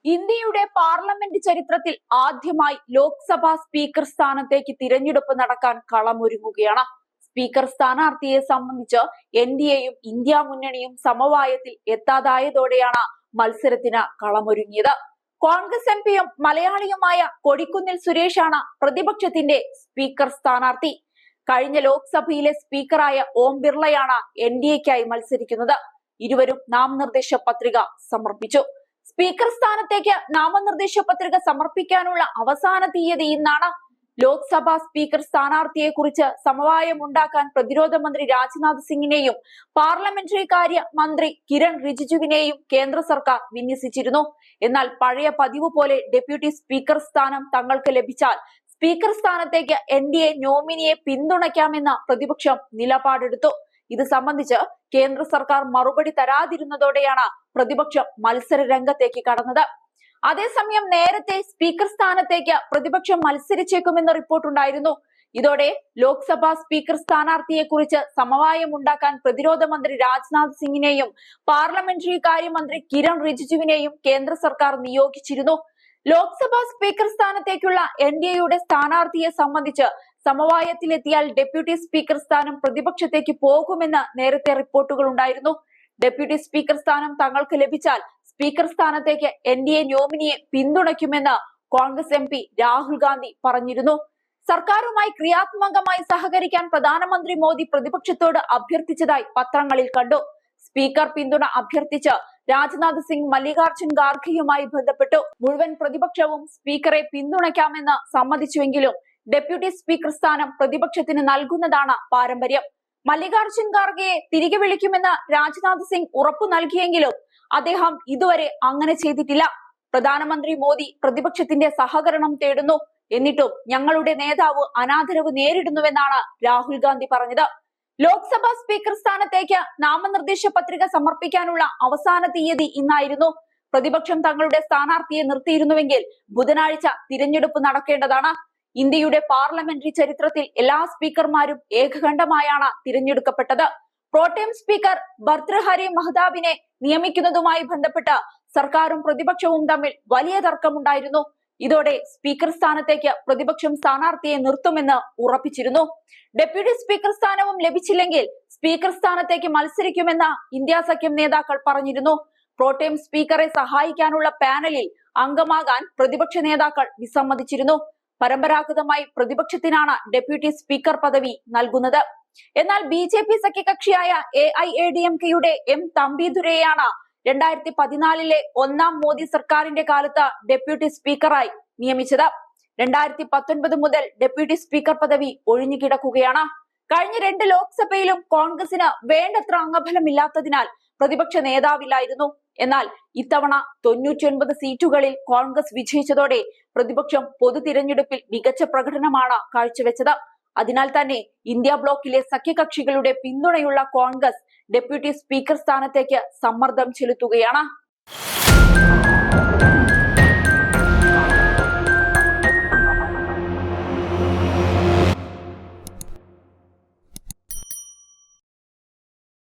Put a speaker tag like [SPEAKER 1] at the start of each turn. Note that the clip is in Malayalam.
[SPEAKER 1] ഇന്ത്യയുടെ പാർലമെന്റ് ചരിത്രത്തിൽ ആദ്യമായി ലോക്സഭാ സ്പീക്കർ സ്ഥാനത്തേക്ക് തിരഞ്ഞെടുപ്പ് നടക്കാൻ കളമൊരുങ്ങുകയാണ്. സ്പീക്കർ സ്ഥാനാർത്ഥിയെ സംബന്ധിച്ച് എൻഡിഎയും ഇന്ത്യ മുന്നണിയും സമവായത്തിൽ എത്താതായതോടെയാണ് മത്സരത്തിന് കളമൊരുങ്ങിയത്. കോൺഗ്രസ് എംപിയും മലയാളിയുമായ കൊടിക്കുന്നിൽ സുരേഷാണ് പ്രതിപക്ഷത്തിന്റെ സ്പീക്കർ സ്ഥാനാർത്ഥി. കഴിഞ്ഞ ലോക്സഭയിലെ സ്പീക്കറായ ഓം ബിർളയാണ് എൻഡിഎക്കായി മത്സരിക്കുന്നത്. ഇരുവരും നാമനിർദ്ദേശ പത്രിക സമർപ്പിച്ചു. സ്പീക്കർ സ്ഥാനത്തേക്ക് നാമനിർദ്ദേശ പത്രിക സമർപ്പിക്കാനുള്ള അവസാന തീയതി ഇന്നാണ്. ലോക്സഭാ സ്പീക്കർ സ്ഥാനാർത്ഥിയെ കുറിച്ച് സമവായമുണ്ടാക്കാൻ പ്രതിരോധ മന്ത്രി രാജ്നാഥ് സിംഗിനെയും പാർലമെന്ററി കാര്യ മന്ത്രി കിരൺ റിജിജുവിനെയും കേന്ദ്ര സർക്കാർ വിന്യസിച്ചിരുന്നു. എന്നാൽ പഴയ പതിവ് പോലെ ഡെപ്യൂട്ടി സ്പീക്കർ സ്ഥാനം തങ്ങൾക്ക് ലഭിച്ചാൽ സ്പീക്കർ സ്ഥാനത്തേക്ക് എൻഡിഎ നോമിനിയെ പിന്തുണയ്ക്കാമെന്ന പ്രതിപക്ഷം നിലപാടെടുത്തു. ഇത് സംബന്ധിച്ച് കേന്ദ്ര സർക്കാർ മറുപടി തരാതിരുന്നതോടെയാണ് പ്രതിപക്ഷം മത്സര രംഗത്തേക്ക് കടന്നത്. അതേസമയം നേരത്തെ സ്പീക്കർ സ്ഥാനത്തേക്ക് പ്രതിപക്ഷം മത്സരിച്ചേക്കുമെന്ന റിപ്പോർട്ടുണ്ടായിരുന്നു. ഇതോടെ ലോക്സഭാ സ്പീക്കർ സ്ഥാനാർത്ഥിയെ കുറിച്ച് സമവായമുണ്ടാക്കാൻ പ്രതിരോധ മന്ത്രി രാജ്നാഥ് സിംഗിനെയും പാർലമെന്ററി കാര്യമന്ത്രി കിരൺ റിജിജുവിനെയും കേന്ദ്ര സർക്കാർ നിയോഗിച്ചിരുന്നു. ലോക്സഭാ സ്പീക്കർ സ്ഥാനത്തേക്കുള്ള എൻഡിഎയുടെ സ്ഥാനാർത്ഥിയെ സംബന്ധിച്ച് സമവായത്തിലെത്തിയാൽ ഡെപ്യൂട്ടി സ്പീക്കർ സ്ഥാനം പ്രതിപക്ഷത്തേക്ക് പോകുമെന്ന് നേരത്തെ റിപ്പോർട്ടുകൾ ഉണ്ടായിരുന്നു. ഡെപ്യൂട്ടി സ്പീക്കർ സ്ഥാനം തങ്ങൾക്ക് ലഭിച്ചാൽ സ്പീക്കർ സ്ഥാനത്തേക്ക് എൻഡിഎ നോമിനിയെ പിന്തുണയ്ക്കുമെന്ന് കോൺഗ്രസ് എംപി രാഹുൽ ഗാന്ധി പറഞ്ഞിരുന്നു. സർക്കാരുമായി ക്രിയാത്മകമായി സഹകരിക്കാൻ പ്രധാനമന്ത്രി മോദി പ്രതിപക്ഷത്തോട് അഭ്യർത്ഥിച്ചതായി പത്രങ്ങളിൽ കണ്ടു. സ്പീക്കർ പിന്തുണ അഭ്യർത്ഥിച്ച് രാജ്നാഥ് സിംഗ് മല്ലികാർജുൻ ഖാർഗെയുമായി ബന്ധപ്പെട്ടു. മുഴുവൻ പ്രതിപക്ഷവും സ്പീക്കറെ പിന്തുണയ്ക്കാമെന്ന് സമ്മതിച്ചുവെങ്കിലും ഡെപ്യൂട്ടി സ്പീക്കർ സ്ഥാനം പ്രതിപക്ഷത്തിന് നൽകുന്നതാണ് പാരമ്പര്യം. മല്ലികാർജുൻ ഖാർഗെയെ തിരികെ വിളിക്കുമെന്ന് രാജ്നാഥ് സിംഗ് ഉറപ്പു നൽകിയെങ്കിലും അദ്ദേഹം ഇതുവരെ അങ്ങനെ ചെയ്തിട്ടില്ല. പ്രധാനമന്ത്രി മോദി പ്രതിപക്ഷത്തിന്റെ സഹകരണം തേടുന്നു, എന്നിട്ടും ഞങ്ങളുടെ നേതാവ് അനാദരവ് നേരിടുന്നുവെന്നാണ് രാഹുൽ ഗാന്ധി പറഞ്ഞത്. ലോക്സഭാ സ്പീക്കർ സ്ഥാനത്തേക്ക് നാമനിർദ്ദേശ പത്രിക സമർപ്പിക്കാനുള്ള അവസാന തീയതി ഇന്നായിരുന്നു. പ്രതിപക്ഷം തങ്ങളുടെ സ്ഥാനാർത്ഥിയെ നിർത്തിയിരുന്നുവെങ്കിൽ ബുധനാഴ്ച തിരഞ്ഞെടുപ്പ് നടക്കേണ്ടതാണ്. ഇന്ത്യയുടെ പാർലമെന്ററി ചരിത്രത്തിൽ എല്ലാ സ്പീക്കർമാരും ഏകകണ്ഠമായാണ് തിരഞ്ഞെടുക്കപ്പെട്ടത്. പ്രോട്ടേം സ്പീക്കർ ഭർതൃഹരി മഹ്താബിനെ നിയമിക്കുന്നതുമായി ബന്ധപ്പെട്ട് സർക്കാരും പ്രതിപക്ഷവും തമ്മിൽ വലിയ തർക്കമുണ്ടായിരുന്നു. ഇതോടെ സ്പീക്കർ സ്ഥാനത്തേക്ക് പ്രതിപക്ഷം സ്ഥാനാർത്ഥിയെ നിർത്തുമെന്ന് ഉറപ്പിച്ചിരുന്നു. ഡെപ്യൂട്ടി സ്പീക്കർ സ്ഥാനവും ലഭിച്ചില്ലെങ്കിൽ സ്പീക്കർ സ്ഥാനത്തേക്ക് മത്സരിക്കുമെന്ന് ഇന്ത്യ സഖ്യം നേതാക്കൾ പറഞ്ഞിരുന്നു. പ്രോട്ടേം സ്പീക്കറെ സഹായിക്കാനുള്ള പാനലിൽ അംഗമാകാൻ പ്രതിപക്ഷ നേതാക്കൾ വിസമ്മതിച്ചിരുന്നു. പരമ്പരാഗതമായി പ്രതിപക്ഷത്തിനാണ് ഡെപ്യൂട്ടി സ്പീക്കർ പദവി നൽകുന്നത്. എന്നാൽ ബി.ജെ.പി. സഖ്യകക്ഷിയായ എ.ഐ.എ.ഡി.എം.കെയുടെ എം തമ്പിദുരൈയാണ് 2014 ഒന്നാം മോദി സർക്കാരിന്റെ കാലത്ത് ഡെപ്യൂട്ടി സ്പീക്കറായി നിയമിച്ചത്. 2019 മുതൽ ഡെപ്യൂട്ടി സ്പീക്കർ പദവി ഒഴിഞ്ഞുകിടക്കുകയാണ്. കഴിഞ്ഞ 2 ലോക്സഭയിലും കോൺഗ്രസിന് വേണ്ടത്ര അംഗബലമില്ലാത്തതിനാൽ പ്രതിപക്ഷ നേതാവില്ലായിരുന്നു. എന്നാൽ ഇത്തവണ 99 സീറ്റുകളിൽ കോൺഗ്രസ് വിജയിച്ചതോടെ പ്രതിപക്ഷം പൊതു തിരഞ്ഞെടുപ്പിൽ മികച്ച പ്രകടനമാണ് കാഴ്ചവെച്ചത്. അതിനാൽ തന്നെ ഇന്ത്യ ബ്ലോക്കിലെ സഖ്യകക്ഷികളുടെ പിന്തുണയുള്ള കോൺഗ്രസ് ഡെപ്യൂട്ടി സ്പീക്കർ സ്ഥാനത്തേക്ക് സമ്മർദ്ദം ചെലുത്തുകയാണ്.